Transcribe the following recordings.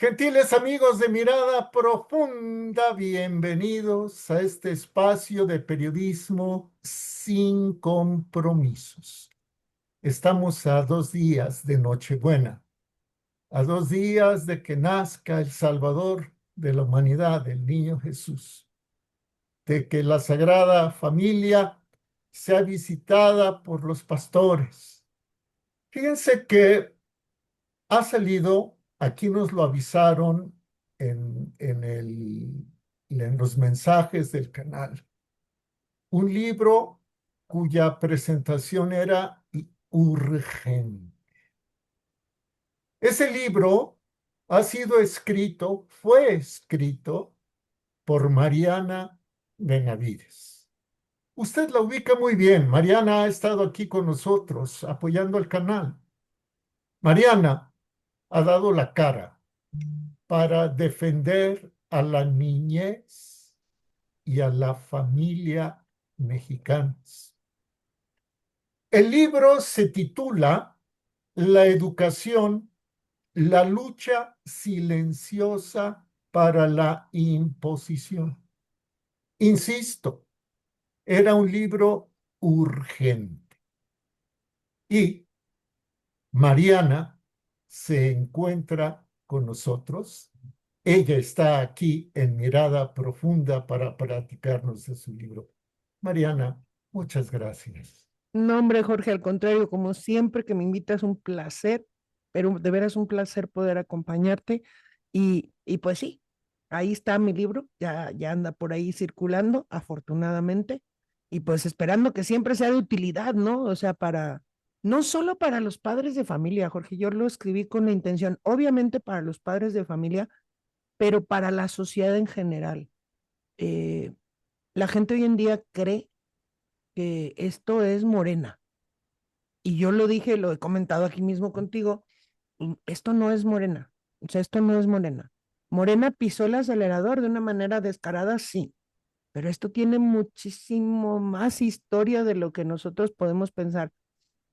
Gentiles amigos de Mirada Profunda, bienvenidos a este espacio de periodismo sin compromisos. Estamos a 2 días de Nochebuena, a 2 días de que nazca el Salvador de la humanidad, el niño Jesús, de que la Sagrada Familia sea visitada por los pastores. Fíjense que ha salido, aquí nos lo avisaron en los mensajes del canal, un libro cuya presentación era urgente. Ese libro fue escrito por Mariana Benavides. Usted la ubica muy bien. Mariana ha estado aquí con nosotros apoyando el canal. Mariana ha dado la cara para defender a la niñez y a la familia mexicanas. El libro se titula La educación, la lucha silenciosa para la imposición. Insisto, era un libro urgente. Y Mariana se encuentra con nosotros. Ella está aquí en Mirada Profunda para platicarnos de su libro. Mariana, muchas gracias. No, hombre, Jorge, al contrario, como siempre que me invitas, un placer, pero de veras un placer poder acompañarte. Y pues sí, ahí está mi libro, ya anda por ahí circulando, afortunadamente, y pues esperando que siempre sea de utilidad, ¿no? O sea, no solo para los padres de familia, Jorge, yo lo escribí con la intención, obviamente para los padres de familia, pero para la sociedad en general. Eh, la gente hoy en día cree que esto es Morena. Y yo lo dije, lo he comentado aquí mismo contigo, esto no es Morena, o sea, esto no es Morena. Morena pisó el acelerador de una manera descarada, sí, pero esto tiene muchísimo más historia de lo que nosotros podemos pensar.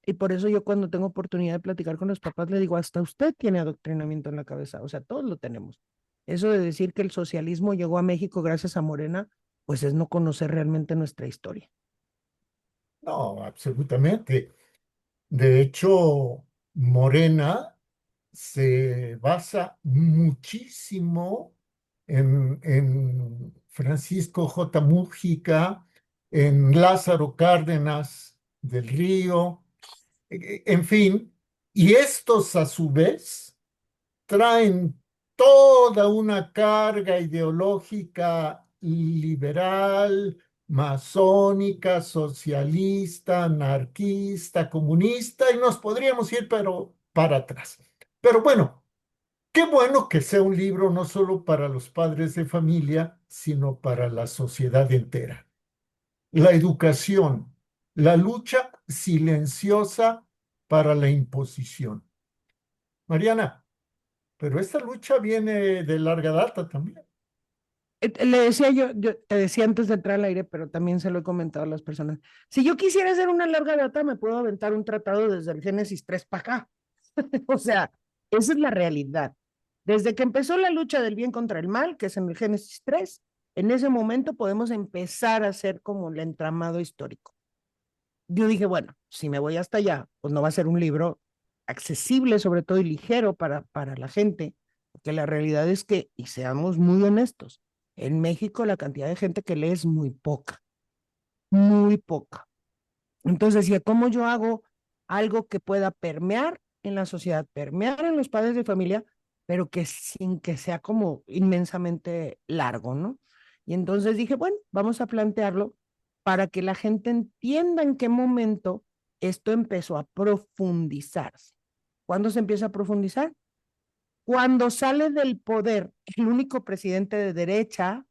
Y por eso yo cuando tengo oportunidad de platicar con los papás le digo, hasta usted tiene adoctrinamiento en la cabeza, o sea, todos lo tenemos. Eso de decir que el socialismo llegó a México gracias a Morena, pues es no conocer realmente nuestra historia. No, absolutamente. De hecho, Morena se basa muchísimo en Francisco J. Mújica, en Lázaro Cárdenas del Río, en fin, y estos a su vez traen toda una carga ideológica liberal, masónica, socialista, anarquista, comunista, y nos podríamos ir pero para atrás. Pero bueno, qué bueno que sea un libro no solo para los padres de familia, sino para la sociedad entera. La educación, la lucha silenciosa para la imposición. Mariana, pero esta lucha viene de larga data también. Le decía yo te decía antes de entrar al aire, pero también se lo he comentado a las personas. Si yo quisiera hacer una larga data, me puedo aventar un tratado desde el Génesis 3 para acá. O sea, esa es la realidad. Desde que empezó la lucha del bien contra el mal, que es en el Génesis 3, en ese momento podemos empezar a hacer como el entramado histórico. Yo dije, bueno, si me voy hasta allá, pues no va a ser un libro accesible, sobre todo y ligero para la gente, porque la realidad es que, y seamos muy honestos, en México la cantidad de gente que lee es muy poca, muy poca. Entonces decía, ¿cómo yo hago algo que pueda permear en la sociedad, permear en los padres de familia, pero que sin que sea como inmensamente largo, ¿no? Y entonces dije, bueno, vamos a plantearlo para que la gente entienda en qué momento esto empezó a profundizarse. ¿Cuándo se empieza a profundizar? Cuando sale del poder el único presidente de derecha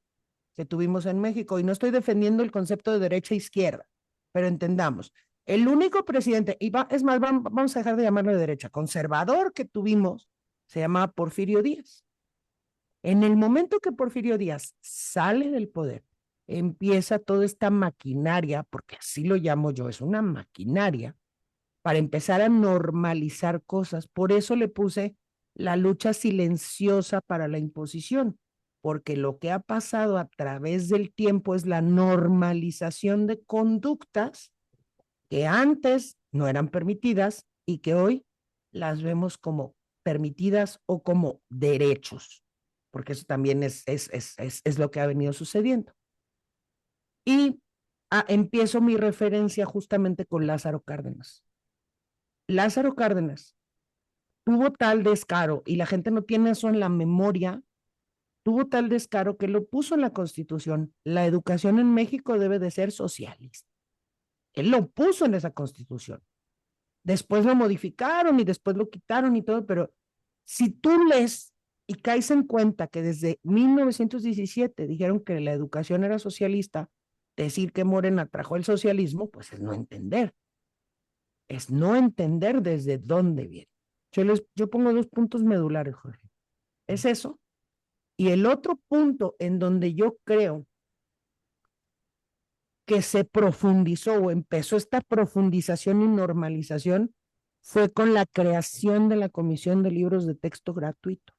que tuvimos en México, y no estoy defendiendo el concepto de derecha e izquierda, pero entendamos, el único presidente, es más, vamos a dejar de llamarlo de derecha, conservador que tuvimos, se llamaba Porfirio Díaz. En el momento que Porfirio Díaz sale del poder, empieza toda esta maquinaria, porque así lo llamo yo, es una maquinaria, para empezar a normalizar cosas. Por eso le puse la lucha silenciosa para la imposición, porque lo que ha pasado a través del tiempo es la normalización de conductas que antes no eran permitidas y que hoy las vemos como permitidas o como derechos, porque eso también es lo que ha venido sucediendo. Y empiezo mi referencia justamente con Lázaro Cárdenas. Lázaro Cárdenas tuvo tal descaro, y la gente no tiene eso en la memoria, tuvo tal descaro que lo puso en la Constitución: la educación en México debe de ser socialista. Él lo puso en esa Constitución. Después lo modificaron y después lo quitaron y todo, pero si tú lees y caes en cuenta que desde 1917 dijeron que la educación era socialista, decir que Morena trajo el socialismo, pues es no entender desde dónde viene. Yo pongo dos puntos medulares, Jorge. Es eso. Y el otro punto en donde yo creo que se profundizó o empezó esta profundización y normalización fue con la creación de la Comisión de Libros de Texto Gratuito.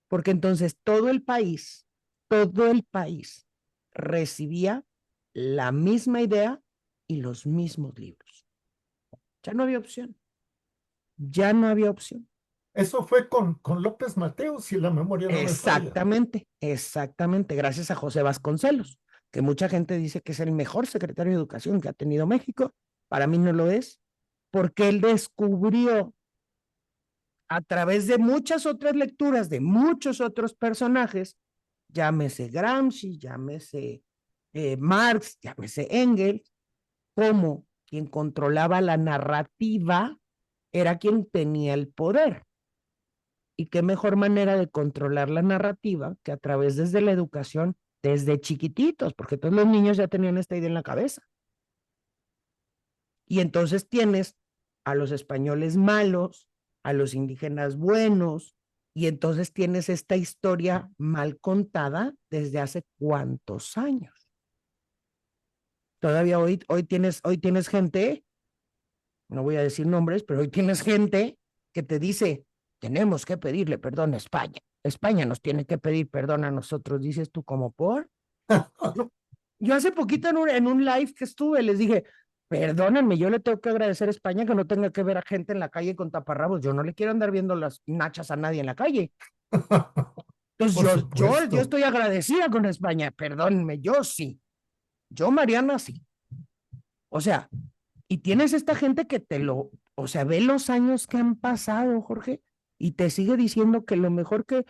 Porque entonces todo el país recibía la misma idea y los mismos libros. Ya no había opción. Ya no había opción. Eso fue con López Mateos, si la memoria no me falla. Exactamente, exactamente, gracias a José Vasconcelos, que mucha gente dice que es el mejor secretario de Educación que ha tenido México. Para mí no lo es, porque él descubrió a través de muchas otras lecturas de muchos otros personajes, llámese Gramsci, llámese Marx, llámese Engels, cómo quien controlaba la narrativa era quien tenía el poder. Y qué mejor manera de controlar la narrativa que a través desde la educación, desde chiquititos, porque todos los niños ya tenían esta idea en la cabeza. Y entonces tienes a los españoles malos, a los indígenas buenos, y entonces tienes esta historia mal contada desde hace cuántos años. Todavía hoy tienes gente, no voy a decir nombres, pero hoy tienes gente que te dice, tenemos que pedirle perdón a España. España nos tiene que pedir perdón a nosotros. Dices tú, ¿como por? Yo hace poquito en un live que estuve les dije, perdónenme, yo le tengo que agradecer a España que no tenga que ver a gente en la calle con taparrabos. Yo no le quiero andar viendo las nachas a nadie en la calle. Entonces Por yo supuesto. estoy agradecida con España. Perdónenme, yo sí. Yo, Mariana, sí. O sea, y tienes esta gente que o sea, ve los años que han pasado, Jorge, y te sigue diciendo que lo mejor que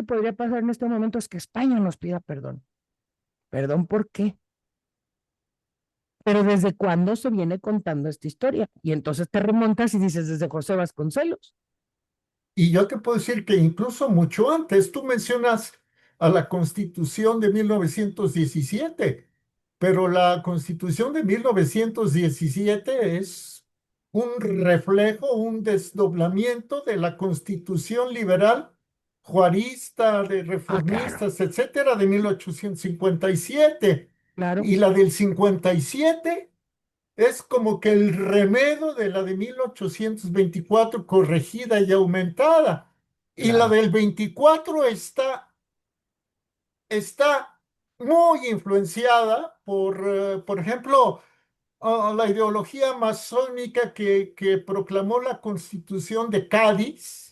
podría pasar en este momento es que España nos pida perdón. ¿Perdón por qué? Pero ¿desde cuándo se viene contando esta historia? Y entonces te remontas y dices desde José Vasconcelos. Y yo te puedo decir que incluso mucho antes, tú mencionas a la Constitución de 1917, pero la Constitución de 1917 es un reflejo, un desdoblamiento de la Constitución liberal juarista, de Ah, claro, reformistas, etcétera, de 1857. claro, Y la del 57 es como que el remedio de la de 1824 corregida y aumentada. Y la claro. del 24 está muy influenciada por ejemplo, la ideología masónica que proclamó la Constitución de Cádiz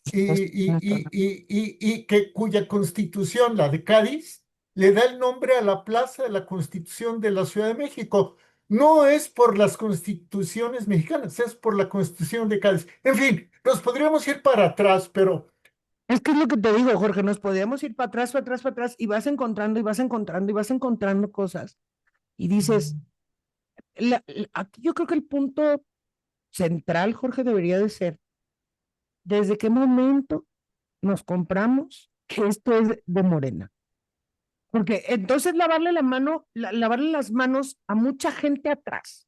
Tienes toda la- cuya Constitución, la de Cádiz, le da el nombre a la Plaza de la Constitución de la Ciudad de México. No es por las constituciones mexicanas, es por la Constitución de Cádiz. En fin, nos podríamos ir para atrás, pero Es que es lo que te digo, Jorge, nos podíamos ir para atrás, para atrás, para atrás, y vas encontrando, y vas encontrando, y vas encontrando cosas. Y dices, aquí yo creo que el punto central, Jorge, debería de ser, ¿desde qué momento nos compramos que esto es de Morena? Porque entonces lavarle las manos a mucha gente atrás.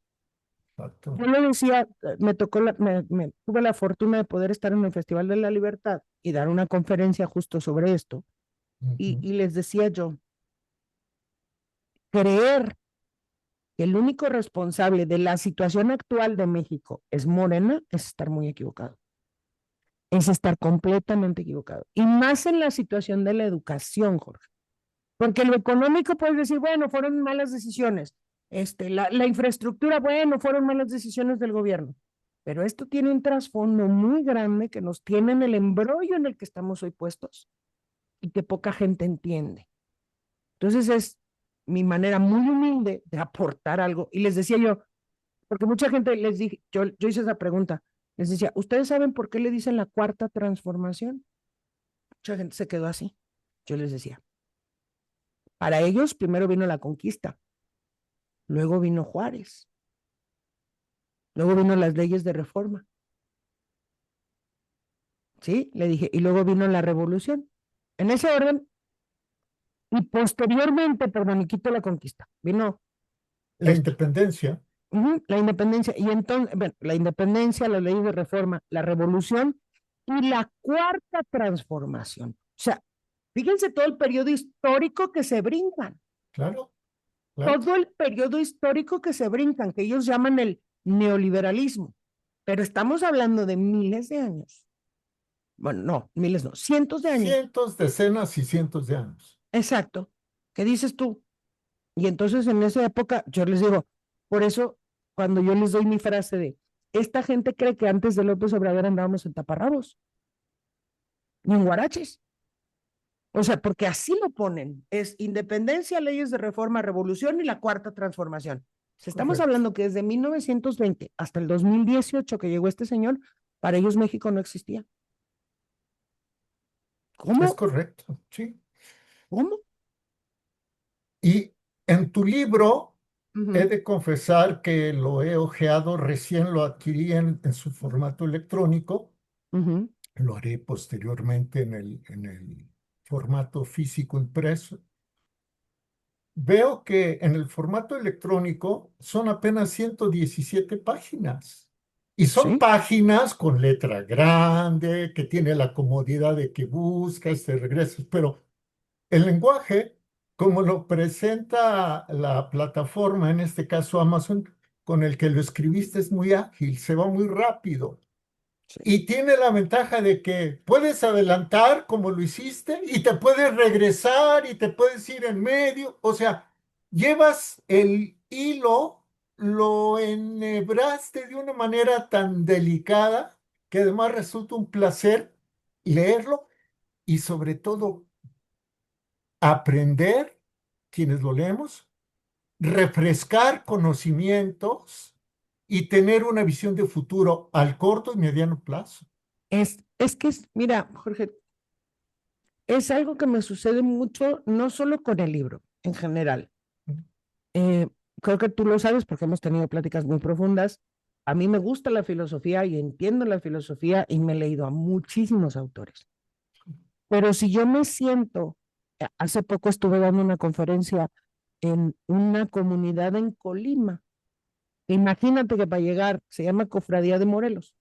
exacto. Yo le decía, me tocó, tuve la fortuna de poder estar en el Festival de la Libertad y dar una conferencia justo sobre esto. Ujú. Y les decía yo, creer que el único responsable de la situación actual de México es Morena es estar muy equivocado. es estar completamente equivocado. Y más en la situación de la educación, Jorge. Porque lo económico puedes decir, bueno, fueron malas decisiones. La infraestructura, bueno, fueron malas decisiones del gobierno. Pero esto tiene un trasfondo muy grande que nos tiene en el embrollo en el que estamos hoy puestos y que poca gente entiende. Entonces es mi manera muy humilde de aportar algo. Y les decía yo, porque mucha gente les dije, yo hice esa pregunta, les decía, ¿ustedes saben por qué le dicen la cuarta transformación? Mucha gente se quedó así. Yo les decía, para ellos primero vino la conquista, luego vino Juárez, luego vino las leyes de reforma, ¿sí? Le dije, y luego vino la revolución. En ese orden, y posteriormente, perdón, y quito la conquista, vino La esto, independencia, la independencia, y entonces, bueno, la independencia, las leyes de reforma, la revolución y la cuarta transformación. O sea, fíjense todo el periodo histórico que se brincan, claro, claro. todo el periodo histórico que se brincan, que ellos llaman el neoliberalismo, pero estamos hablando de miles de años. Bueno, no, miles no, cientos de años. Cientos, decenas y cientos de años. Exacto. ¿Qué dices tú? Y entonces en esa época yo les digo, por eso cuando yo les doy mi frase de, esta gente cree que antes de López Obrador andábamos en taparrabos, ni en guaraches. O sea, porque así lo ponen, es independencia, leyes de reforma, revolución y la cuarta transformación. Si estamos Correcto. hablando que desde 1920 hasta el 2018 que llegó este señor, para ellos México no existía. Es ¿Cómo? correcto, sí. ¿Cómo? Y en tu libro, he Ujú, de confesar que lo he hojeado, recién lo adquirí en su formato electrónico, ujú, lo haré posteriormente en el formato físico impreso. Veo que en el formato electrónico son apenas 117 páginas. Y son sí, páginas con letra grande, que tiene la comodidad de que buscas, te regresas, pero el lenguaje, como lo presenta la plataforma, en este caso Amazon, con el que lo escribiste, es muy ágil, se va muy rápido. sí. Y tiene la ventaja de que puedes adelantar como lo hiciste y te puedes regresar y te puedes ir en medio. O sea, llevas el hilo, lo enhebraste de una manera tan delicada que además resulta un placer leerlo y sobre todo aprender, quienes lo leemos, refrescar conocimientos y tener una visión de futuro al corto y mediano plazo. Mira, Jorge, es algo que me sucede mucho, no solo con el libro, en general. Eh, Creo que tú lo sabes porque hemos tenido pláticas muy profundas. A mí me gusta la filosofía y entiendo la filosofía y me he leído a muchísimos autores. Pero si yo me siento, hace poco estuve dando una conferencia en una comunidad en Colima. Imagínate que para llegar, se llama Cofradía de Morelos.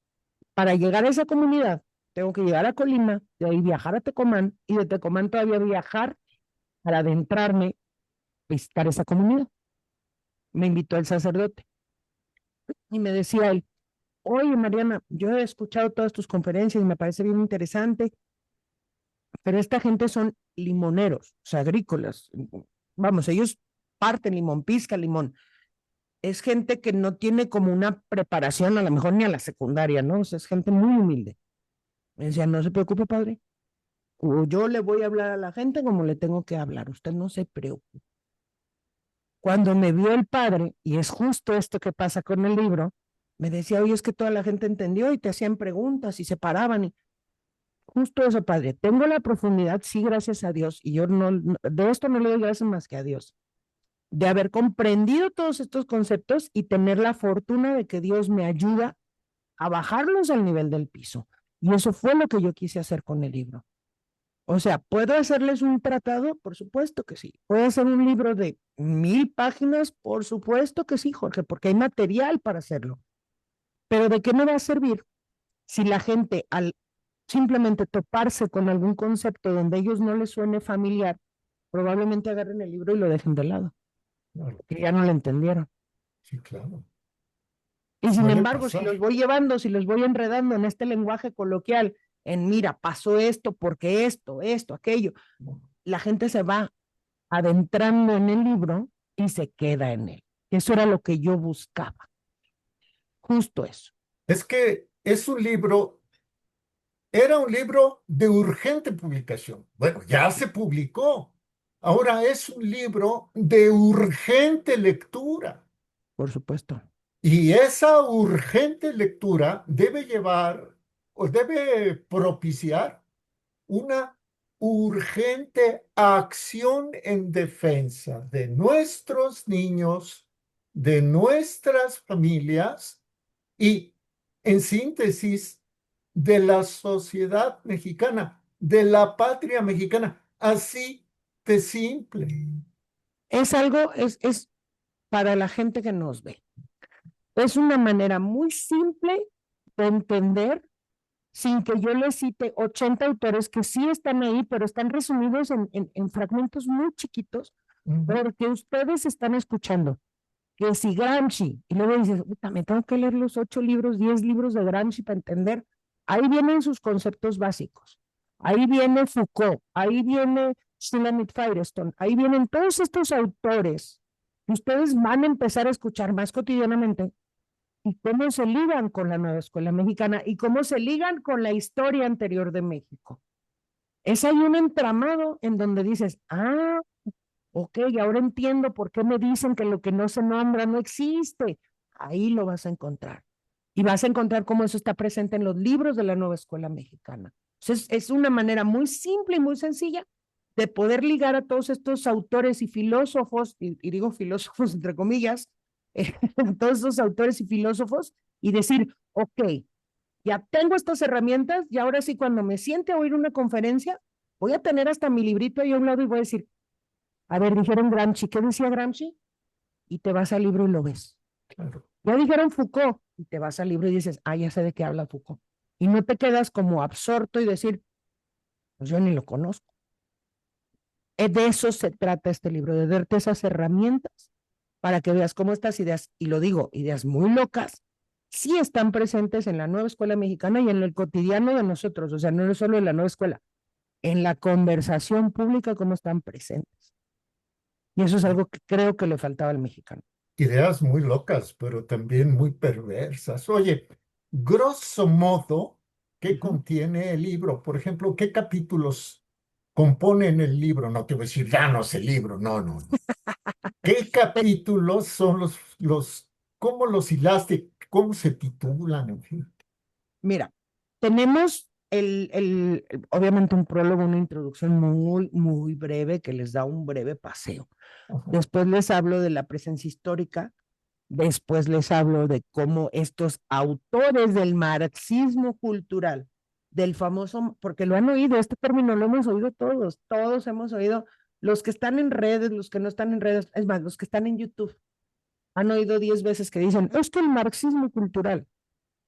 Para llegar a esa comunidad, tengo que llegar a Colima, de ahí viajar a Tecomán y de Tecomán todavía viajar para adentrarme, visitar esa comunidad. Me invitó el sacerdote y me decía él, oye Mariana, yo he escuchado todas tus conferencias y me parece bien interesante, pero esta gente son limoneros, o sea, agrícolas. Vamos, ellos parten limón, pisca limón. Es gente que no tiene como una preparación, a lo mejor ni a la secundaria, ¿no? O sea, es gente muy humilde. Me decía, no se preocupe, padre. O yo le voy a hablar a la gente como le tengo que hablar. Usted no se preocupe. Cuando me vio el padre, y es justo esto que pasa con el libro, me decía, oye, es que toda la gente entendió y te hacían preguntas y se paraban. Y justo eso, padre. Tengo la profundidad, sí, gracias a Dios. Y yo de esto no le doy gracias más que a Dios. De haber comprendido todos estos conceptos y tener la fortuna de que Dios me ayuda a bajarlos al nivel del piso. Y eso fue lo que yo quise hacer con el libro. O sea, ¿puedo hacerles un tratado? Por supuesto que sí. ¿Puedo hacer un libro de 1000 páginas? Por supuesto que sí, Jorge, porque hay material para hacerlo. Pero ¿de qué me va a servir si la gente al simplemente toparse con algún concepto donde a ellos no les suene familiar, probablemente agarren el libro y lo dejen de lado, Claro, que ya no lo entendieron? sí, claro. Y sin Suele embargo, si pasar. los voy llevando, si los voy enredando en este lenguaje coloquial en mira, pasó esto, porque esto, aquello. La gente se va adentrando en el libro y se queda en él. Eso era lo que yo buscaba, justo eso. Es que es un libro, era un libro de urgente publicación. Bueno, ya se publicó. Ahora es un libro de urgente lectura. Por supuesto. Y esa urgente lectura debe llevar o debe propiciar una urgente acción en defensa de nuestros niños, de nuestras familias y, en síntesis, de la sociedad mexicana, de la patria mexicana. Así de simple. Es algo, es para la gente que nos ve. Es una manera muy simple de entender sin que yo les cite 80 autores que sí están ahí, pero están resumidos en fragmentos muy chiquitos, Ujú. porque ustedes están escuchando que si Gramsci, y luego dices, puta, me tengo que leer los 8 libros, 10 libros de Gramsci para entender, ahí vienen sus conceptos básicos, ahí viene Foucault, ahí viene Shulamit Firestone, ahí vienen todos estos autores que ustedes van a empezar a escuchar más cotidianamente y cómo se ligan con la nueva escuela mexicana y cómo se ligan con la historia anterior de México. Es ahí un entramado en donde dices, ah, ok, ahora entiendo por qué me dicen que lo que no se nombra no existe. Ahí lo vas a encontrar. Y vas a encontrar cómo eso está presente en los libros de la nueva escuela mexicana. Entonces, es una manera muy simple y muy sencilla de poder ligar a todos estos autores y filósofos, y digo filósofos entre comillas, todos estos autores y filósofos, y decir, ok, ya tengo estas herramientas y ahora sí cuando me siente a oír una conferencia, voy a tener hasta mi librito ahí a un lado y voy a decir, a ver, dijeron Gramsci, ¿qué decía Gramsci? Y te vas al libro y lo ves. Claro. Ya dijeron Foucault, y te vas al libro y dices, ah, ya sé de qué habla Foucault. Y no te quedas como absorto y decir, pues yo ni lo conozco. De eso se trata este libro, de darte esas herramientas para que veas cómo estas ideas, y lo digo, ideas muy locas, sí están presentes en la nueva escuela mexicana y en el cotidiano de nosotros, o sea, no es solo en la nueva escuela, en la conversación pública, cómo están presentes. Y eso es algo que creo que le faltaba al mexicano. Ideas muy locas, pero también muy perversas. Oye, grosso modo, ¿qué Ujú. contiene el libro? Por ejemplo, ¿qué capítulos componen el libro? No te voy a decir, danos el libro, no, no, no. ¿Qué capítulos son cómo los hilaste? ¿Cómo se titulan? En fin. Mira, tenemos obviamente un prólogo, una introducción muy, muy breve que les da un breve paseo. Ajá. Después les hablo de la presencia histórica, después les hablo de cómo estos autores del marxismo cultural, del famoso, porque lo han oído, este término lo hemos oído todos, todos hemos oído, los que están en redes, los que no están en redes, es más, los que están en YouTube, han oído 10 veces que dicen, es que el marxismo cultural.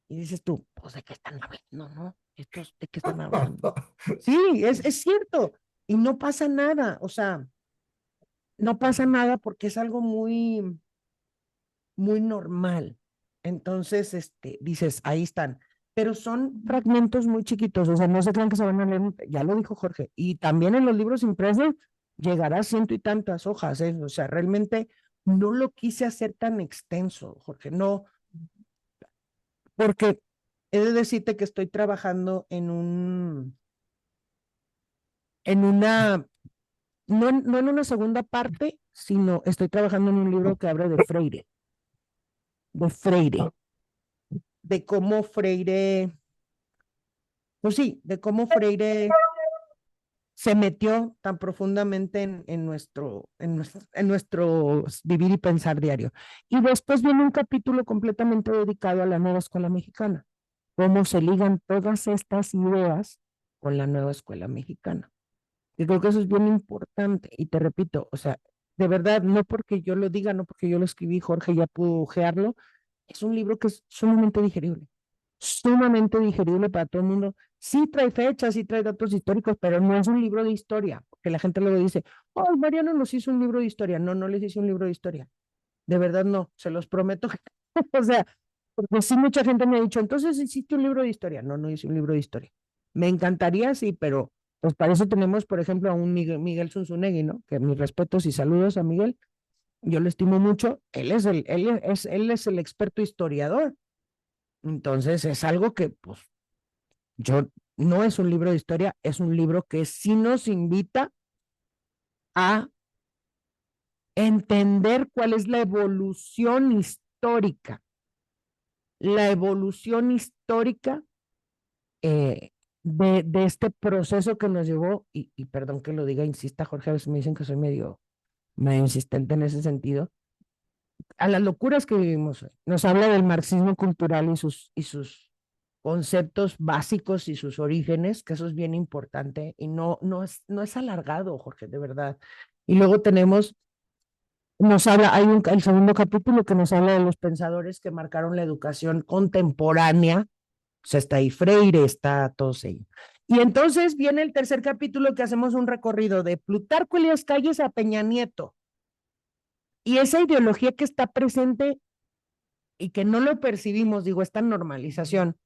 Y dices tú, pues ¿de qué están hablando? ¿No? ¿Estos de qué están hablando? Sí, es cierto. Y no pasa nada, o sea, no pasa nada porque es algo muy, muy normal. Entonces, dices, ahí están. Pero son fragmentos muy chiquitos, o sea, no se crean que se van a leer, ya lo dijo Jorge, y también en los libros impresos llegará a ciento y tantas hojas, ¿eh? O sea, realmente no lo quise hacer tan extenso, Jorge, no, porque he de decirte que estoy trabajando en una, no en una segunda parte, sino estoy trabajando en un libro que habla de Freire, de cómo Freire, pues sí, de cómo Freire se metió tan profundamente en nuestro vivir y pensar diario. Y después viene un capítulo completamente dedicado a la nueva escuela mexicana, cómo se ligan todas estas ideas con la nueva escuela mexicana. Y creo que eso es bien importante. Y te repito, o sea, de verdad, no porque yo lo diga, no porque yo lo escribí, Jorge ya pudo ojearlo, es un libro que es sumamente digerible para todo el mundo. Sí trae fechas, sí trae datos históricos, pero no es un libro de historia, porque la gente luego dice, oh, Mariano nos hizo un libro de historia. No, no les hice un libro de historia. De verdad no, se los prometo. O sea, porque sí mucha gente me ha dicho, entonces hiciste un libro de historia. No, no hice un libro de historia. Me encantaría, sí, pero pues para eso tenemos, por ejemplo, a un Miguel Zunzunegui, ¿no? Que mis respetos y saludos a Miguel, yo lo estimo mucho, él es el experto historiador, entonces es algo que, pues, yo, no es un libro de historia, es un libro que sí nos invita a entender cuál es la evolución histórica eh, de este proceso que nos llevó, y perdón que lo diga, insista Jorge, a veces me dicen que soy medio insistente en ese sentido, a las locuras que vivimos hoy. Nos habla del marxismo cultural y sus conceptos básicos y sus orígenes, que eso es bien importante, y no es alargado, Jorge, de verdad. Y luego el segundo capítulo que nos habla de los pensadores que marcaron la educación contemporánea. O sea, está ahí Freire, está todos ellos. Y entonces viene el tercer capítulo que hacemos un recorrido de Plutarco Elías Calles a Peña Nieto. Y esa ideología que está presente y que no lo percibimos, digo, esta normalización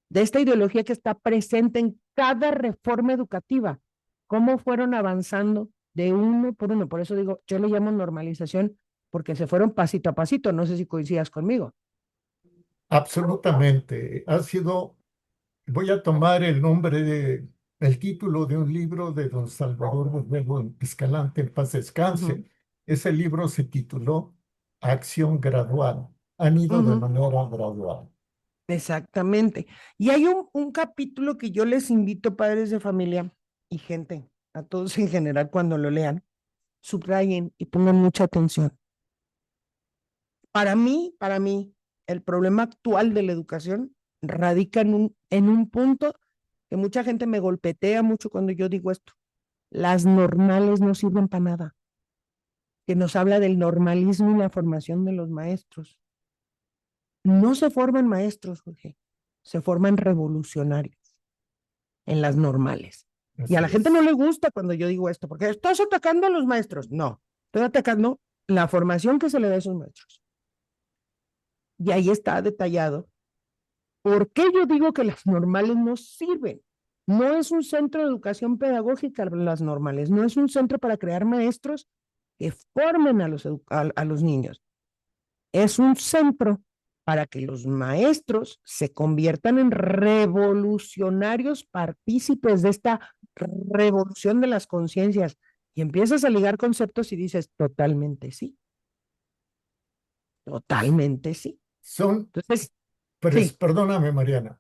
de esta ideología que está presente en cada reforma educativa, cómo fueron avanzando de uno por uno. Por eso digo, yo le llamo normalización porque se fueron pasito a pasito. No sé si coincidas conmigo. Absolutamente. Ha sido, voy a tomar el título de un libro de don Salvador Borrego Escalante, en paz Uh -huh, descanse. Ese libro se tituló Acción Gradual. Han uh ido de -huh. manera gradual. Exactamente. Y hay un capítulo que yo les invito, padres de familia y gente, a todos en general, cuando lo lean, subrayen y pongan mucha atención. Para mí, el problema actual de la educación radica en un punto que mucha gente me golpetea mucho cuando yo digo esto. Las normales no sirven para nada, que nos habla del normalismo y la formación de los maestros. No se forman maestros, Jorge, se forman revolucionarios en las normales. Y a Así la gente no es. le gusta cuando yo digo esto, porque estás atacando a los maestros. No, estoy atacando la formación que se le da a esos maestros. Y ahí está detallado por qué yo digo que las normales no sirven. No es un centro de educación pedagógica las normales, no es un centro para crear maestros que formen a los niños. Es un centro para que los maestros se conviertan en revolucionarios partícipes de esta revolución de las conciencias. Y empiezas a ligar conceptos y dices, totalmente sí. Son, Entonces, sí, perdóname, Mariana,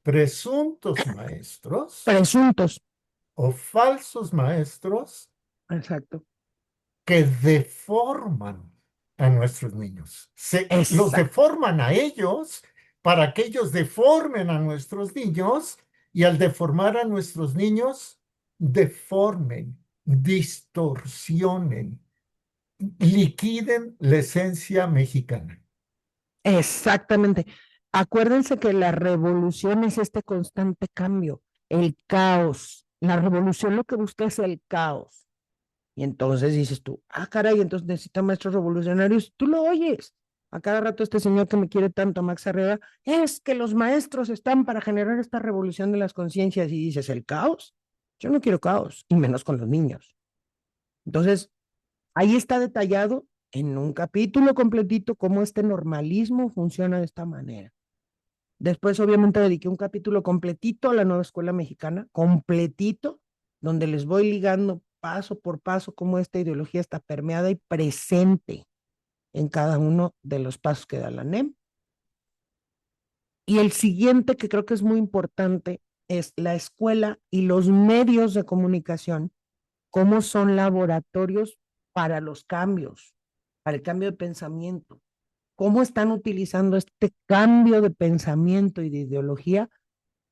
presuntos maestros presuntos. o falsos maestros Exacto. que deforman a nuestros niños. Los Exacto. deforman a ellos para que ellos deformen a nuestros niños y al deformar a nuestros niños, deformen, distorsionen, liquiden la esencia mexicana. Exactamente. Acuérdense que la revolución es este constante cambio, el caos. La revolución lo que busca es el caos. Y entonces dices tú, caray, entonces necesita maestros revolucionarios. Tú lo oyes. A cada rato este señor que me quiere tanto, Max Arriba, es que los maestros están para generar esta revolución de las conciencias. Y dices, ¿el caos? Yo no quiero caos, y menos con los niños. Entonces, ahí está detallado en un capítulo completito cómo este normalismo funciona de esta manera. Después, obviamente, dediqué un capítulo completito a la nueva escuela mexicana, completito, donde les voy ligando paso por paso cómo esta ideología está permeada y presente en cada uno de los pasos que da la NEM. Y el siguiente, que creo que es muy importante, es la escuela y los medios de comunicación, cómo son laboratorios para los cambios, para el cambio de pensamiento, cómo están utilizando este cambio de pensamiento y de ideología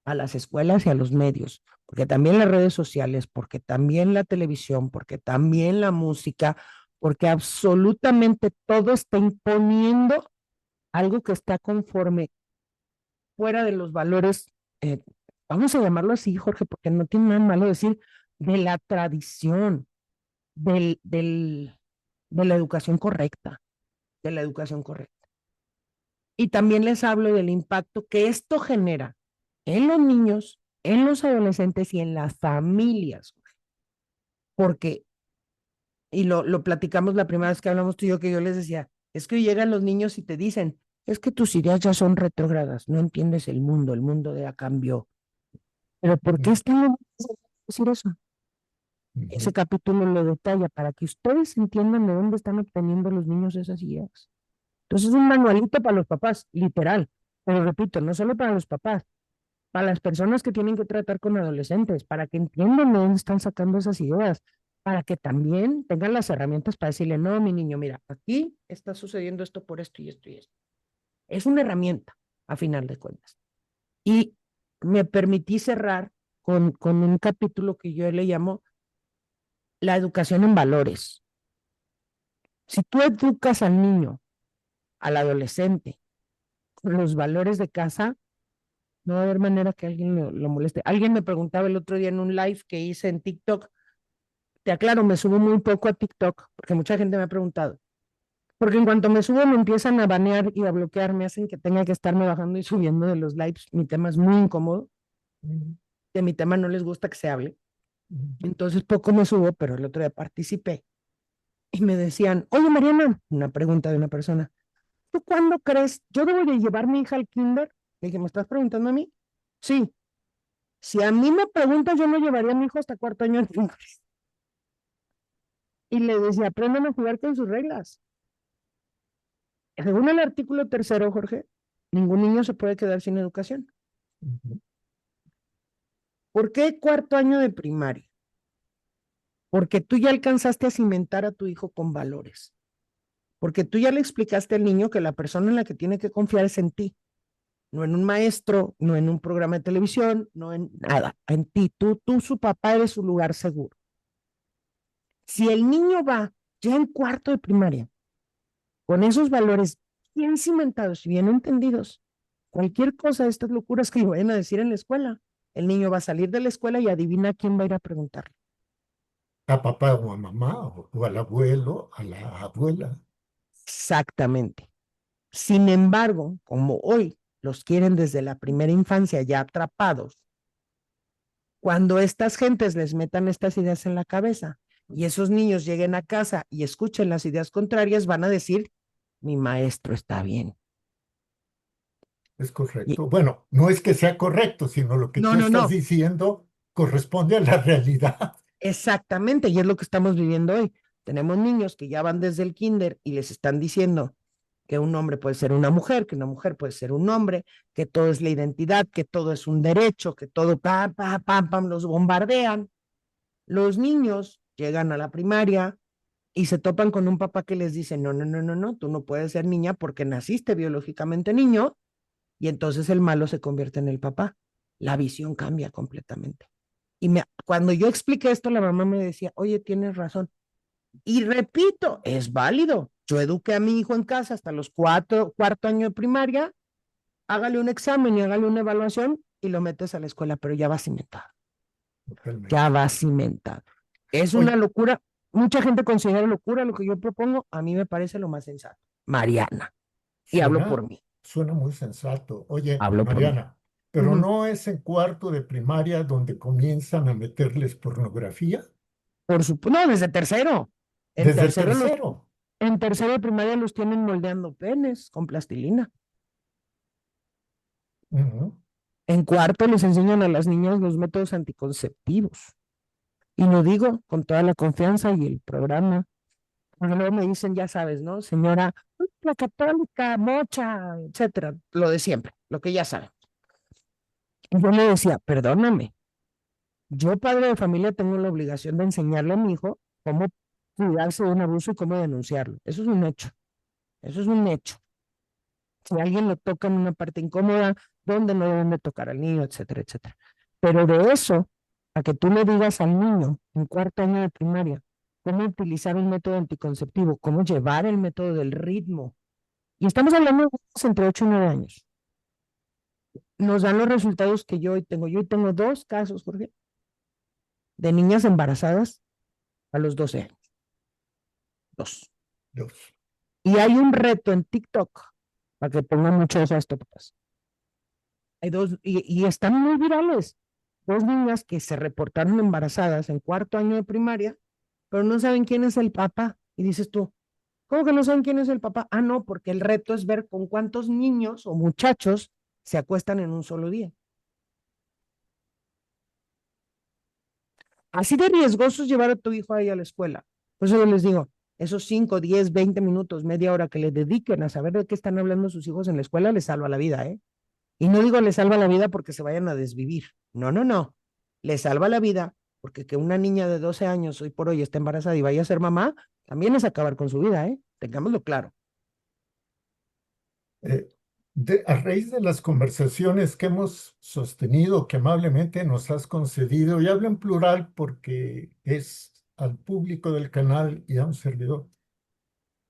a las escuelas y a los medios, porque también las redes sociales, porque también la televisión, porque también la música, porque absolutamente todo está imponiendo algo que está conforme fuera de los valores, eh, vamos a llamarlo así, Jorge, porque no tiene nada malo decir, de la tradición, de la educación correcta, de la educación correcta. Y también les hablo del impacto que esto genera en los niños en los adolescentes y en las familias, porque, y lo platicamos la primera vez que hablamos tú y yo, que yo les decía, es que hoy llegan los niños y te dicen, es que tus ideas ya son retrógradas, no entiendes el mundo ya cambió. Pero ¿por qué Ujú, están en decir eso? Ese ujú. capítulo lo detalla para que ustedes entiendan de dónde están obteniendo los niños esas ideas. Entonces es un manualito para los papás, literal. Pero repito, no solo para los papás, para las personas que tienen que tratar con adolescentes, para que entiendan de dónde están sacando esas ideas, para que también tengan las herramientas para decirle, no, mi niño, mira, aquí está sucediendo esto por esto y esto y esto. Es una herramienta, a final de cuentas. Y me permití cerrar con un capítulo que yo le llamo la educación en valores. Si tú educas al niño, al adolescente, con los valores de casa, no va a haber manera que alguien lo moleste. Alguien me preguntaba el otro día en un live que hice en TikTok. Te aclaro, me subo muy poco a TikTok, porque mucha gente me ha preguntado. Porque en cuanto me subo me empiezan a banear y a bloquear, me hacen que tenga que estarme bajando y subiendo de los lives. Mi tema es muy incómodo, Ujú, de mi tema no les gusta que se hable. ujú. Entonces poco me subo, pero el otro día participé. Y me decían, oye Mariana, una pregunta de una persona, ¿tú cuándo crees? ¿Yo debo de llevar mi hija al kinder? Le dije, ¿me estás preguntando a mí? Sí. Si a mí me preguntas, yo no llevaría a mi hijo hasta cuarto año de kinder. Y le decía, aprendan a jugar con sus reglas. Según el artículo tercero, Jorge, ningún niño se puede quedar sin educación. Ujú. ¿Por qué cuarto año de primaria? Porque tú ya alcanzaste a cimentar a tu hijo con valores. Porque tú ya le explicaste al niño que la persona en la que tiene que confiar es en ti, no en un maestro, no en un programa de televisión, no en nada, en ti. Tú, su papá, eres su lugar seguro. Si el niño va ya en cuarto de primaria con esos valores bien cimentados y bien entendidos, cualquier cosa de estas locuras que le vayan a decir en la escuela, el niño va a salir de la escuela y adivina quién va a ir a preguntarle. A papá o a mamá o al abuelo, a la abuela. Exactamente. Sin embargo, como hoy los quieren desde la primera infancia ya atrapados, cuando estas gentes les metan estas ideas en la cabeza y esos niños lleguen a casa y escuchen las ideas contrarias, van a decir, mi maestro está bien. Es Y, correcto. Bueno, no es que sea correcto, sino lo que no, tú no, estás no, diciendo corresponde a la realidad. exactamente, y es lo que estamos viviendo hoy. Tenemos niños que ya van desde el kinder y les están diciendo que un hombre puede ser una mujer, que una mujer puede ser un hombre, que todo es la identidad, que todo es un derecho, que todo, pam, pam, pam, pam, los bombardean. Los niños llegan a la primaria y se topan con un papá que les dice, no, no, no, no, no, tú no puedes ser niña porque naciste biológicamente niño, y entonces el malo se convierte en el papá. La visión cambia completamente. Cuando yo expliqué esto, la mamá me decía, oye, tienes razón. Y repito, es válido. Yo eduqué a mi hijo en casa hasta los cuarto año de primaria, hágale un examen y hágale una evaluación y lo metes a la escuela, pero ya va cimentado, ya Totalmente. va cimentado. Es una Oye, locura. Mucha gente considera locura lo que yo propongo. A mí me parece lo más sensato. Mariana. Y hablo por suena, mí. suena muy sensato. Oye, Hablo por mí. Mariana, pero Ujú. no es en cuarto de primaria donde comienzan a meterles pornografía. Por supuesto, no, desde tercero. En Desde tercero los, tercero. en tercero de primaria los tienen moldeando penes con plastilina. Ujú. En cuarto les enseñan a las niñas los métodos anticonceptivos. Y lo digo con toda la confianza y el programa. Porque luego me dicen, ya sabes, ¿no? Señora, la católica, mocha, etcétera. Lo de siempre, lo que ya saben. Y yo le decía, perdóname, yo padre de familia tengo la obligación de enseñarle a mi hijo cómo cuidarse de un abuso y cómo denunciarlo. Eso es un hecho. Eso es un hecho. Si alguien lo toca en una parte incómoda, dónde no deben de tocar al niño, etcétera, etcétera. Pero de eso, a que tú le digas al niño en cuarto año de primaria cómo utilizar un método anticonceptivo, cómo llevar el método del ritmo. Y estamos hablando de niños entre 8 y 9 años. Nos dan los resultados que yo hoy tengo. Yo hoy tengo dos casos, Jorge, de niñas embarazadas a los 12 años. Dos. Dios. Y hay un reto en TikTok para que pongan mucho ojo a esto, papás. Hay dos, y están muy virales. dos niñas que se reportaron embarazadas en cuarto año de primaria, pero no saben quién es el papá. Y dices tú, ¿cómo que no saben quién es el papá? Ah, no, porque el reto es ver con cuántos niños o muchachos se acuestan en un solo día. Así de riesgoso es llevar a tu hijo ahí a la escuela. Por eso yo les digo, esos 5, 10, 20 minutos, media hora que le dediquen a saber de qué están hablando sus hijos en la escuela, les salva la vida, ¿eh? Y no digo les salva la vida porque se vayan a desvivir. No, no, no. Les salva la vida porque que una niña de 12 años hoy por hoy esté embarazada y vaya a ser mamá, también es acabar con su vida, ¿eh? Tengámoslo claro. Eh, a raíz de las conversaciones que hemos sostenido, que amablemente nos has concedido, y hablo en plural porque es al público del canal y a un servidor.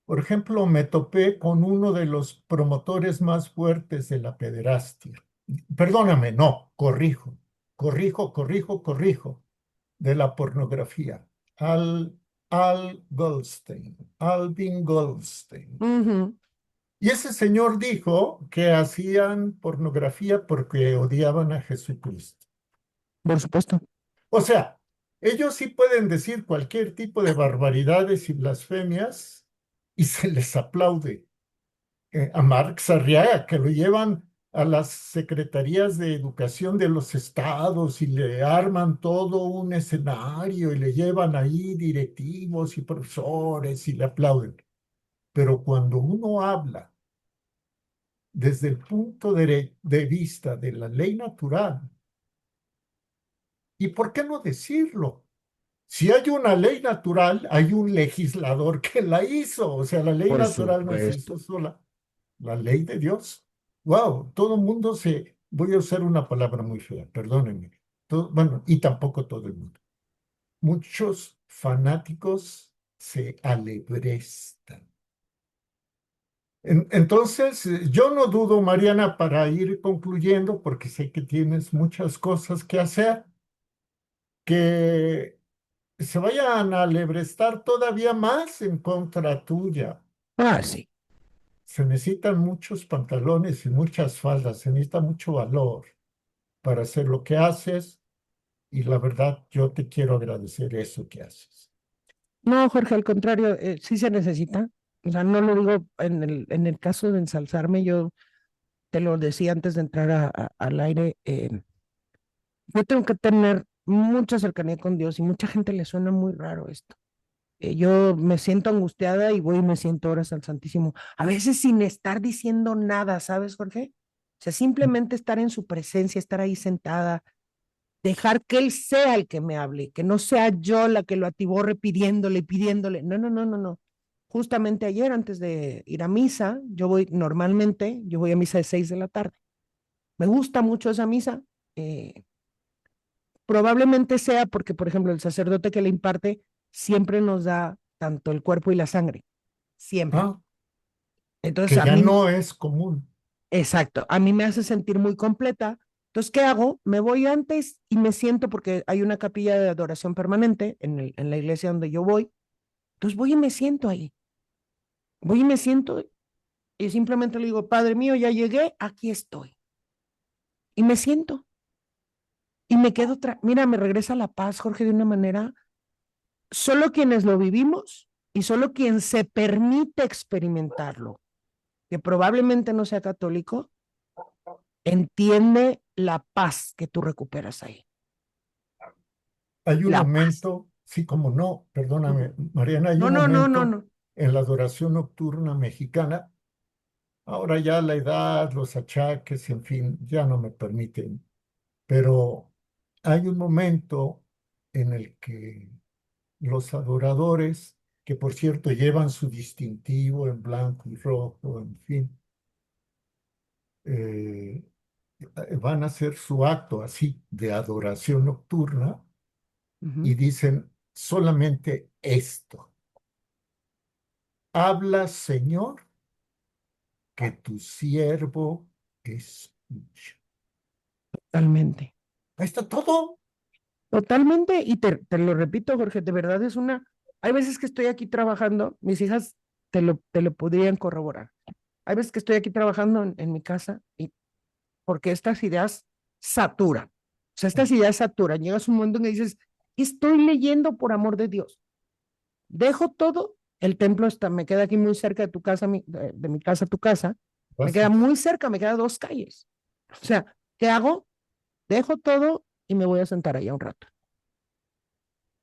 Por ejemplo, me topé con uno de los promotores más fuertes de la pederastia. Perdóname, no, corrijo, de la pornografía. Al, Alvin Goldstein. Ujú. Y ese señor dijo que hacían pornografía porque odiaban a Jesucristo. Por supuesto. O sea, ellos sí pueden decir cualquier tipo de barbaridades y blasfemias y se les aplaude. A Marx Arriaga, que lo llevan a las secretarías de educación de los estados y le arman todo un escenario y le llevan ahí directivos y profesores y le aplauden. Pero cuando uno habla desde el punto de vista de la ley natural, ¿y por qué no decirlo? Si hay una ley natural, hay un legislador que la hizo. O sea, la ley Por natural no se supuesto. hizo sola. La ley de Dios. Wow, todo el mundo se, voy a usar una palabra muy fea, perdónenme. Bueno, y tampoco todo el mundo. Muchos fanáticos se alebrestan. Entonces, yo no dudo, Mariana, para ir concluyendo, porque sé que tienes muchas cosas que hacer, que se vayan a alebrestar todavía más en contra tuya. Ah, sí. Se necesitan muchos pantalones y muchas faldas, se necesita mucho valor para hacer lo que haces y la verdad yo te quiero agradecer eso que haces. No, Jorge, al contrario, sí se necesita. O sea, no lo digo en el caso de ensalzarme, yo te lo decía antes de entrar al aire, yo tengo que tener mucha cercanía con Dios y mucha gente le suena muy raro esto. Yo me siento angustiada y voy y me siento horas al Santísimo, a veces sin estar diciendo nada, ¿sabes, Jorge? O sea, simplemente estar en su presencia, estar ahí sentada, dejar que Él sea el que me hable, que no sea yo la que lo atiborre pidiéndole, pidiéndole. No, no, no, no, no. Justamente ayer, antes de ir a misa, yo voy a misa de 6 de la tarde. Me gusta mucho esa misa. eh, Probablemente sea porque, por ejemplo, el sacerdote que le imparte siempre nos da tanto el cuerpo y la sangre, siempre. Ah, Entonces, que a ya mí, no es común. exacto, a mí me hace sentir muy completa. Entonces, ¿qué hago? Me voy antes y me siento porque hay una capilla de adoración permanente en la iglesia donde yo voy. Entonces, voy y me siento ahí. Voy y me siento y simplemente le digo, Padre mío, ya llegué, aquí estoy. Y me siento y me quedo, mira, me regresa la paz, Jorge, de una manera. Solo quienes lo vivimos y solo quien se permite experimentarlo, que probablemente no sea católico, entiende la paz que tú recuperas ahí. Hay un La paz. momento, sí, como no, perdóname, Mariana, hay No, un no, no, no, momento no. en la adoración nocturna mexicana, ahora ya la edad, los achaques, en fin, ya no me permiten, pero hay un momento en el que los adoradores, que por cierto llevan su distintivo en blanco y rojo, en fin, eh, van a hacer su acto así de adoración nocturna Ujú. y dicen solamente esto. Habla, Señor, que tu siervo escucha. Totalmente. Ahí está todo. Totalmente. Y te lo repito, Jorge, de verdad es una. Hay veces que estoy aquí trabajando, mis hijas te lo podrían corroborar. Hay veces que estoy aquí trabajando en mi casa y porque estas ideas saturan. sea, estas ideas saturan. Llegas a un momento en que dices, ¿qué estoy leyendo por amor de Dios? Dejo todo, el templo está, me queda aquí muy cerca de tu casa, de mi casa a tu casa, me queda Gracias. muy cerca, me queda 2 calles. O sea, ¿qué hago? Dejo todo y me voy a sentar allá un rato.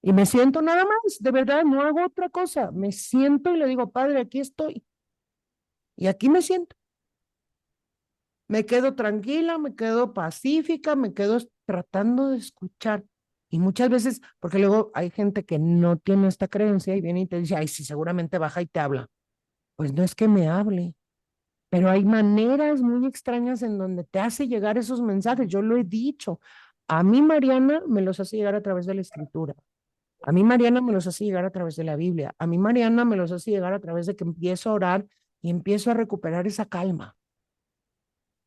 Y me siento nada más, de verdad, no hago otra cosa. Me siento y le digo, Padre, aquí estoy. Y aquí me siento. Me quedo tranquila, me quedo pacífica, me quedo tratando de escuchar. Y muchas veces, porque luego hay gente que no tiene esta creencia y viene y te dice, ay, sí, seguramente baja y te habla. Pues no es que me hable, pero hay maneras muy extrañas en donde te hace llegar esos mensajes. Yo lo he dicho. A mí Mariana me los hace llegar a través de la escritura. A mí Mariana me los hace llegar a través de la Biblia. A mí Mariana me los hace llegar a través de que empiezo a orar y empiezo a recuperar esa calma.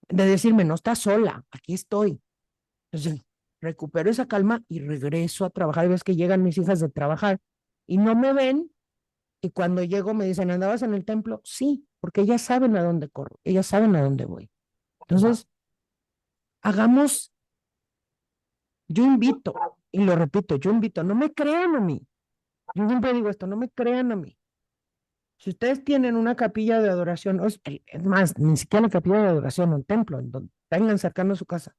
De decirme, no estás sola, aquí estoy. Entonces, recupero esa calma y regreso a trabajar. Y ves que llegan mis hijas de trabajar y no me ven. Y cuando llego me dicen, ¿andabas en el templo? Sí, porque ellas saben a dónde corro, ellas saben a dónde voy. Entonces, hagamos, yo invito, y lo repito, yo invito, no me crean a mí. Yo siempre digo esto, no me crean a mí. Si ustedes tienen una capilla de adoración, es más, ni siquiera la capilla de adoración, un templo, en donde tengan cercano a su casa,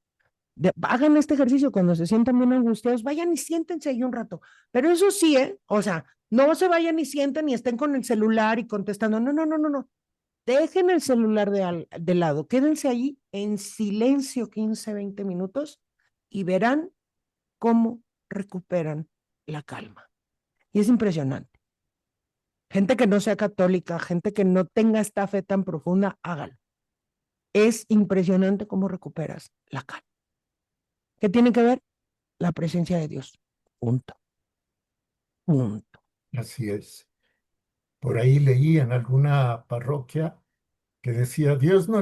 hagan este ejercicio cuando se sientan bien angustiados, vayan y siéntense ahí un rato. Pero eso sí, o sea, no se vayan y sienten y estén con el celular y contestando. No, no, no, no, no. Dejen el celular de lado, quédense ahí en silencio 15, 20 minutos y verán cómo recuperan la calma. Y es impresionante. Gente que no sea católica, gente que no tenga esta fe tan profunda, hágalo. Es impresionante cómo recuperas la calma. ¿Qué tiene que ver? La presencia de Dios. Punto. Punto. Así es. Por ahí leí en alguna parroquia que decía, Dios no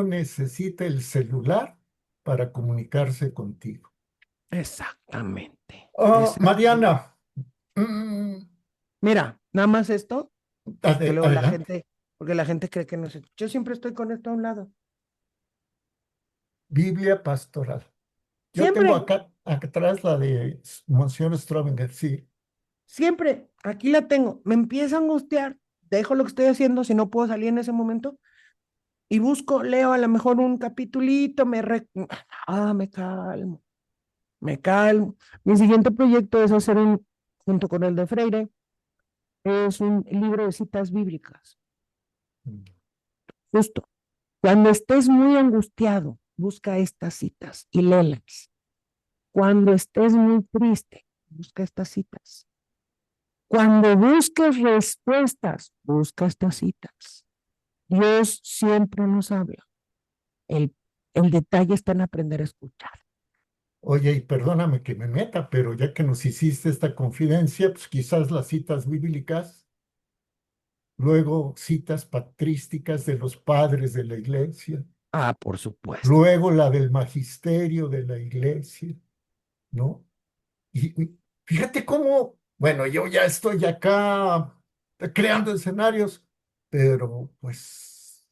necesita el celular para comunicarse contigo. Exactamente. Oh, Exactamente. Mariana, mm, Mira, nada más esto, que luego la adelante. gente, porque la gente cree que no sé. Yo siempre estoy con esto a un lado. Biblia pastoral. Yo tengo Siempre, acá atrás la de Monseñor Strobinger, sí. siempre. Aquí la tengo. Me empieza a angustiar. Dejo lo que estoy haciendo si no puedo salir en ese momento y busco, leo a lo mejor un capitulito, me calmo, me calmo. Mi siguiente proyecto es hacer junto con el de Freire, es un libro de citas bíblicas. Justo. Cuando estés muy angustiado, busca estas citas y léelas. Cuando estés muy triste, busca estas citas. Cuando busques respuestas, busca estas citas. Dios siempre nos habla. El, el detalle está en aprender a escuchar. Oye, y perdóname que me meta, pero ya que nos hiciste esta confidencia, pues quizás las citas bíblicas, luego citas patrísticas de los padres de la iglesia, Ah, por supuesto. luego la del magisterio de la iglesia, ¿no? Y fíjate cómo, bueno, yo ya estoy acá creando escenarios, pero pues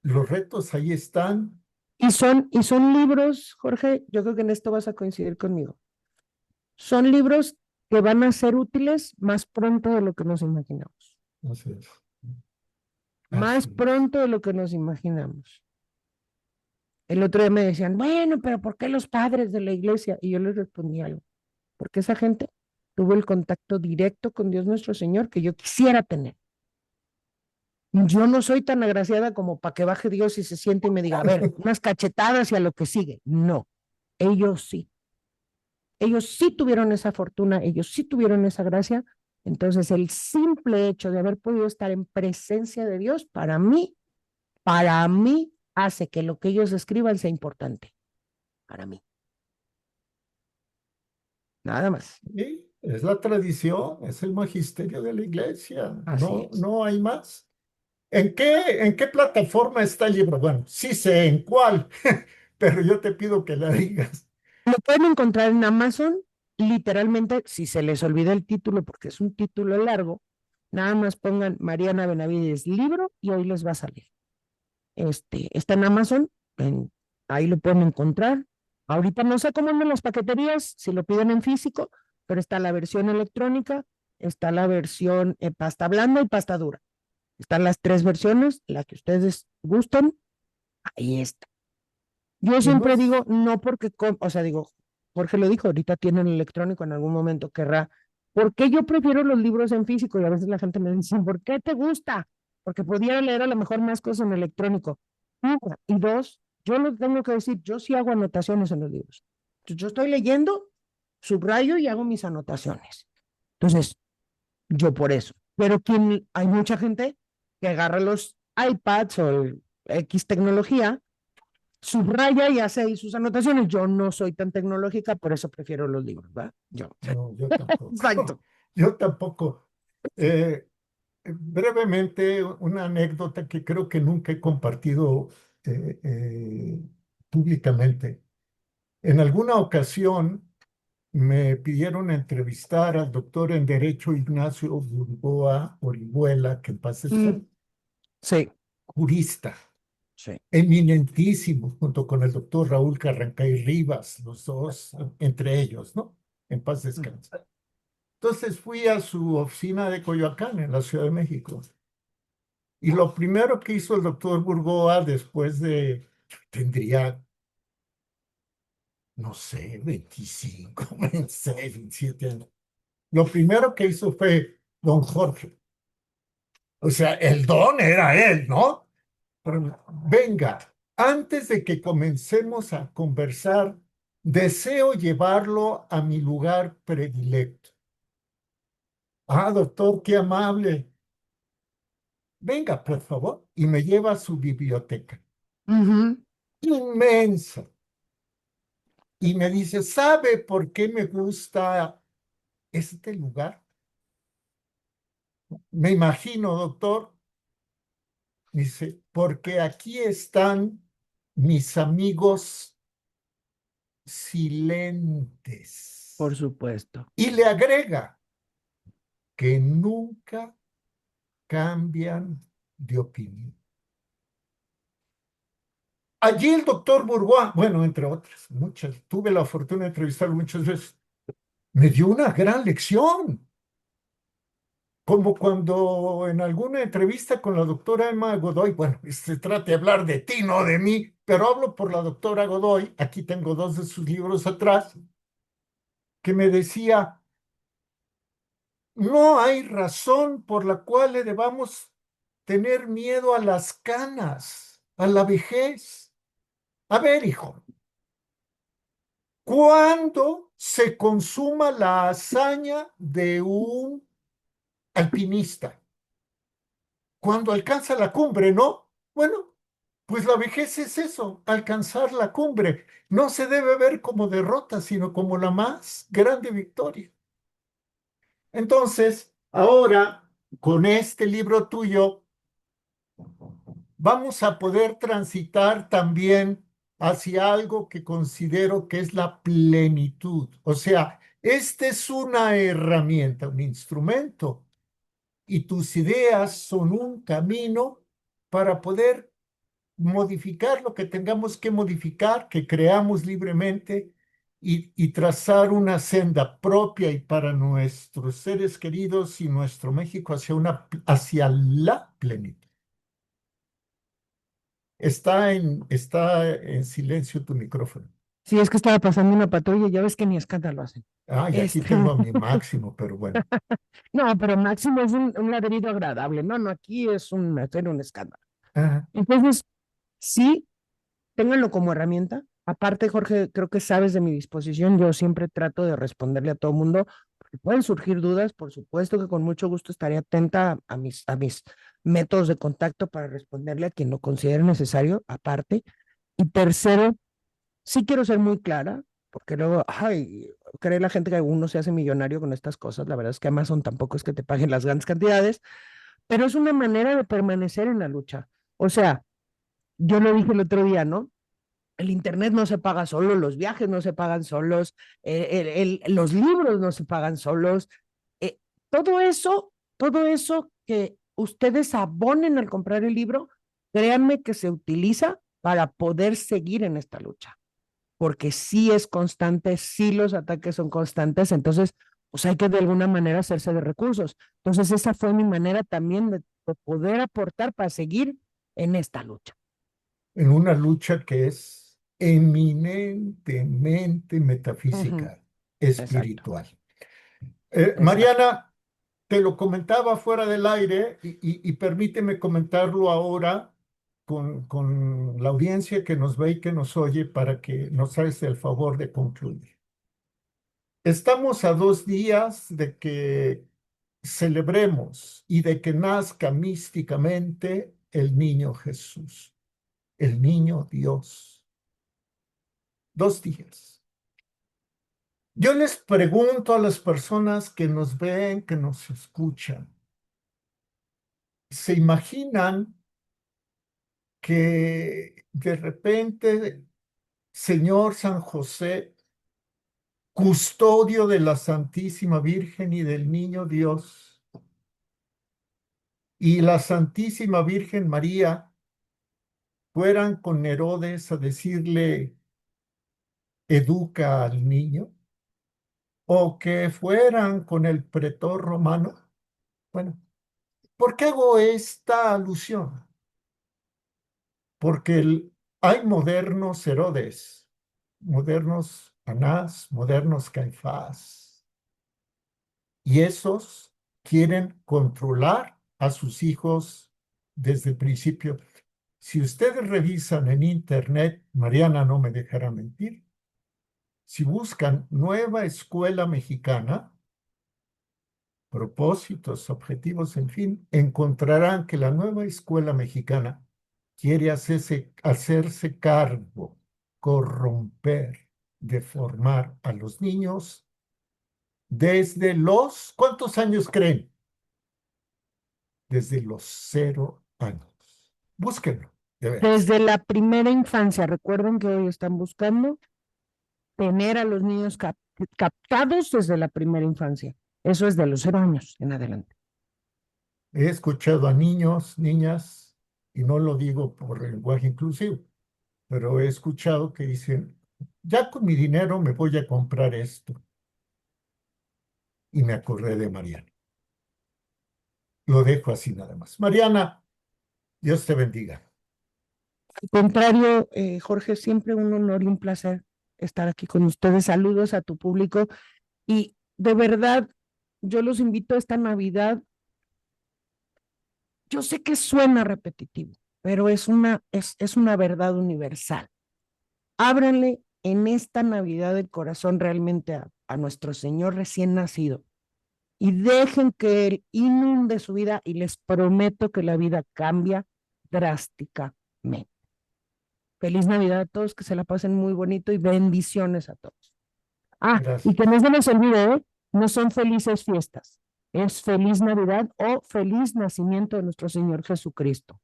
los retos ahí están. Y son libros, Jorge, yo creo que en esto vas a coincidir conmigo. Son libros que van a ser útiles más pronto de lo que nos imaginamos. Así es. Más Así es. pronto de lo que nos imaginamos. El otro día me decían, bueno, pero ¿por qué los padres de la iglesia? Y yo les respondí algo, porque esa gente tuvo el contacto directo con Dios nuestro Señor que yo quisiera tener. Yo no soy tan agraciada como para que baje Dios y se siente y me diga, a ver, unas cachetadas y a lo que sigue. No, ellos sí. Ellos sí tuvieron esa fortuna, ellos sí tuvieron esa gracia. Entonces, el simple hecho de haber podido estar en presencia de Dios, para mí, hace que lo que ellos escriban sea importante. Para mí. Nada más. Y es la tradición, es el magisterio de la iglesia, Así no, es. no hay más. En qué plataforma está el libro? Bueno, sí sé en cuál, pero yo te pido que la digas. Lo pueden encontrar en Amazon, literalmente, si se les olvida el título, porque es un título largo, nada más pongan Mariana Benavides libro y hoy les va a salir. Está en Amazon, en ahí lo pueden encontrar. Ahorita no sé cómo andan las paqueterías, si lo piden en físico, pero está la versión electrónica, está la versión pasta blanda y pasta dura. Están las tres versiones, la que ustedes gustan, ahí está. Yo Y no siempre es, digo, no porque, o sea, digo, Jorge lo dijo, ahorita tienen electrónico, en algún momento querrá. ¿Por qué yo prefiero los libros en físico? Y a veces la gente me dice, ¿por qué te gusta? Porque podría leer a lo mejor más cosas en electrónico. Una. Y dos, yo lo tengo que decir, yo sí hago anotaciones en los libros. Entonces, yo estoy leyendo, subrayo y hago mis anotaciones. Entonces, yo por eso. Pero hay mucha gente que agarra los iPads o el X tecnología, subraya y hace ahí sus anotaciones. Yo no soy tan tecnológica, por eso prefiero los libros, ¿verdad? Yo. no, yo tampoco. Exacto. Yo tampoco. Eh, brevemente, una anécdota que creo que nunca he compartido públicamente. En alguna ocasión me pidieron entrevistar al doctor en Derecho Ignacio Burgoa Orihuela, que en paz descanse, Sí, jurista, sí. eminentísimo, junto con el doctor Raúl Carrancay Rivas, los dos, entre ellos, ¿no? En paz descanse. Entonces fui a su oficina de Coyoacán, en la Ciudad de México. Y lo primero que hizo el doctor Burgoa después de, tendría, no sé, 25, 26, 27 años. Lo primero que hizo fue, don Jorge, o sea, el don era él, ¿no? Pero, venga, antes de que comencemos a conversar, deseo llevarlo a mi lugar predilecto. Ah, doctor, qué amable. Venga, por favor, y me lleva a su biblioteca. Ujú. Inmensa. Y me dice, ¿sabe por qué me gusta este lugar? Me imagino, doctor, dice, porque aquí están mis amigos Por silentes. supuesto. Y le agrega que nunca cambian de opinión. Allí el doctor Bourgois, bueno, entre otras, muchas, tuve la fortuna de entrevistarlo muchas veces, me dio una gran lección. Como cuando en alguna entrevista con la doctora Emma Godoy, bueno, se trata de hablar de ti, no de mí, pero hablo por la doctora Godoy, aquí tengo dos de sus libros atrás, que me decía, no hay razón por la cual le debamos tener miedo a las canas, a la vejez. A ver, hijo, ¿cuándo se consuma la hazaña de un alpinista? Cuando alcanza la cumbre, ¿no? Bueno, pues la vejez es eso, alcanzar la cumbre. No se debe ver como derrota, sino como la más grande victoria. Entonces, ahora, con este libro tuyo, vamos a poder transitar también hacia algo que considero que es la plenitud. O sea, esta es una herramienta, un instrumento, y tus ideas son un camino para poder modificar lo que tengamos que modificar, que creamos libremente y trazar una senda propia y para nuestros seres queridos y nuestro México hacia la plenitud. Está en silencio tu micrófono. Sí, es que estaba pasando una patrulla, ya ves que ni escándalo hacen. Ah, y aquí Este, tengo a mi máximo, pero bueno. no, pero Máximo es un ladrido agradable. No, no, aquí es hacer un escándalo. Ah, Entonces, sí, ténganlo como herramienta. Aparte, Jorge, creo que sabes de mi disposición. Yo siempre trato de responderle a todo mundo. Porque pueden surgir dudas, por supuesto que con mucho gusto estaré atenta a mis métodos de contacto para responderle a quien lo considere necesario, aparte. Y tercero, sí quiero ser muy clara, porque luego, ay, cree la gente que uno se hace millonario con estas cosas. La verdad es que Amazon tampoco es que te paguen las grandes cantidades, pero es una manera de permanecer en la lucha. O sea, yo lo dije el otro día, ¿no? El internet no se paga solo, los viajes no se pagan solos, los libros no se pagan solos. eh, todo eso que ustedes abonen al comprar el libro, créanme que se utiliza para poder seguir en esta lucha, porque sí es constante, sí los ataques son constantes, entonces pues hay que de alguna manera hacerse de recursos. Entonces esa fue mi manera también de poder aportar para seguir en esta lucha. En una lucha que es eminentemente Ujú, metafísica, exacto, espiritual. exacto. Mariana, te lo comentaba fuera del aire y permíteme comentarlo ahora con la audiencia que nos ve y que nos oye para que nos hagas el favor de concluir. Estamos a 2 días de que celebremos y de que nazca místicamente el niño Jesús, el niño Dios. 2 días. Yo les pregunto a las personas que nos ven, que nos escuchan, ¿se imaginan que de repente, Señor San José, custodio de la Santísima Virgen y del Niño Dios, y la Santísima Virgen María fueran con Herodes a decirle, educa al niño, o que fueran con el pretor romano? Bueno, ¿por qué hago esta alusión? Porque hay modernos Herodes, modernos Anás, modernos Caifás, y esos quieren controlar a sus hijos desde el principio. Si ustedes revisan en internet, Mariana no me dejará mentir, si buscan nueva escuela mexicana, propósitos, objetivos, en fin, encontrarán que la nueva escuela mexicana quiere hacerse cargo, corromper, deformar a los niños desde los, ¿cuántos años creen? Desde los 0 años. Búsquenlo, de veras. Desde la primera infancia, recuerden que hoy están buscando tener a los niños captados desde la primera infancia. Eso es de los 0 años en adelante. He escuchado a niños, niñas, y no lo digo por lenguaje inclusivo, pero he escuchado que dicen, ya con mi dinero me voy a comprar esto. Y me acordé de Mariana. Lo dejo así nada más. Mariana, Dios te bendiga. Al contrario, Jorge, siempre un honor y un placer estar aquí con ustedes. Saludos a tu público y de verdad, yo los invito a esta Navidad. Yo sé que suena repetitivo, pero es una verdad universal. Ábranle en esta Navidad el corazón realmente a nuestro Señor recién nacido y dejen que Él inunde su vida y les prometo que la vida cambia drásticamente. Feliz Navidad a todos, que se la pasen muy bonito y bendiciones a todos. Ah, y que Gracias. no se nos olvide, ¿eh? No son felices fiestas, es feliz Navidad o feliz nacimiento de nuestro Señor Jesucristo.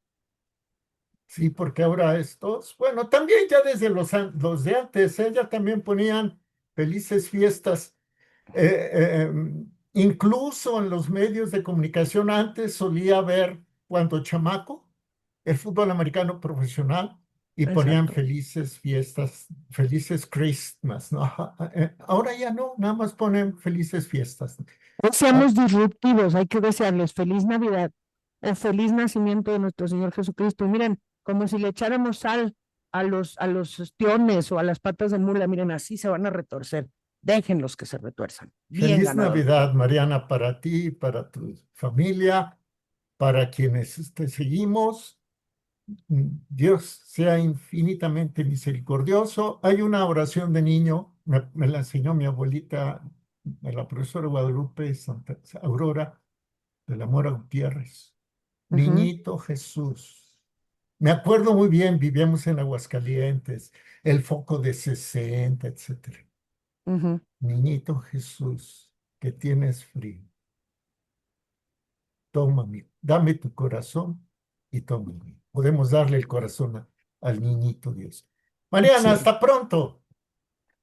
Sí, porque ahora estos, bueno, también ya desde los de antes, ya también ponían felices fiestas. Incluso en los medios de comunicación antes solía ver, cuando chamaco, el fútbol americano profesional y ponían Exacto. felices fiestas, felices Christmas, ¿no? Ajá, ahora ya no, nada más ponen felices fiestas. No Ah, seamos disruptivos, hay que desearles feliz Navidad o feliz nacimiento de nuestro Señor Jesucristo. Miren, como si le echáramos sal a los ostiones o a las patas de mula, miren, así se van a retorcer. Déjenlos que se retuerzan. Bien Feliz ganador. Navidad, Mariana, para ti, para tu familia, para quienes te seguimos. Dios sea infinitamente misericordioso. Hay una oración de niño, me la enseñó mi abuelita, la profesora Guadalupe Santa Aurora de la Mora Gutiérrez. Ujú, Niñito Jesús. Me acuerdo muy bien, vivíamos en Aguascalientes, el foco de 60, etcétera. ujú. Niñito Jesús, que tienes frío, tómame, dame tu corazón y toma el mío. Podemos darle el corazón al niñito Dios. Mariana, Sí. hasta pronto.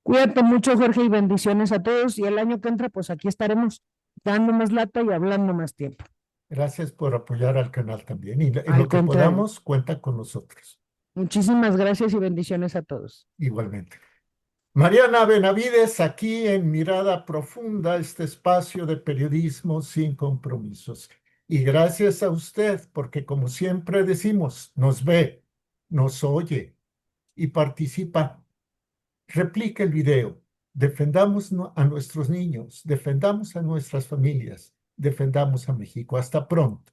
Cuídate mucho, Jorge, y bendiciones a todos. Y el año que entra, pues aquí estaremos dando más lata y hablando más tiempo. Gracias por apoyar al canal también. Y en Al lo que contrario. podamos, cuenta con nosotros. Muchísimas gracias y bendiciones a todos. Igualmente. Mariana Benavides, aquí en Mirada Profunda, este espacio de periodismo sin compromisos. Y gracias a usted, porque como siempre decimos, nos ve, nos oye y participa. Replique el video. Defendamos a nuestros niños, defendamos a nuestras familias, defendamos a México. Hasta pronto.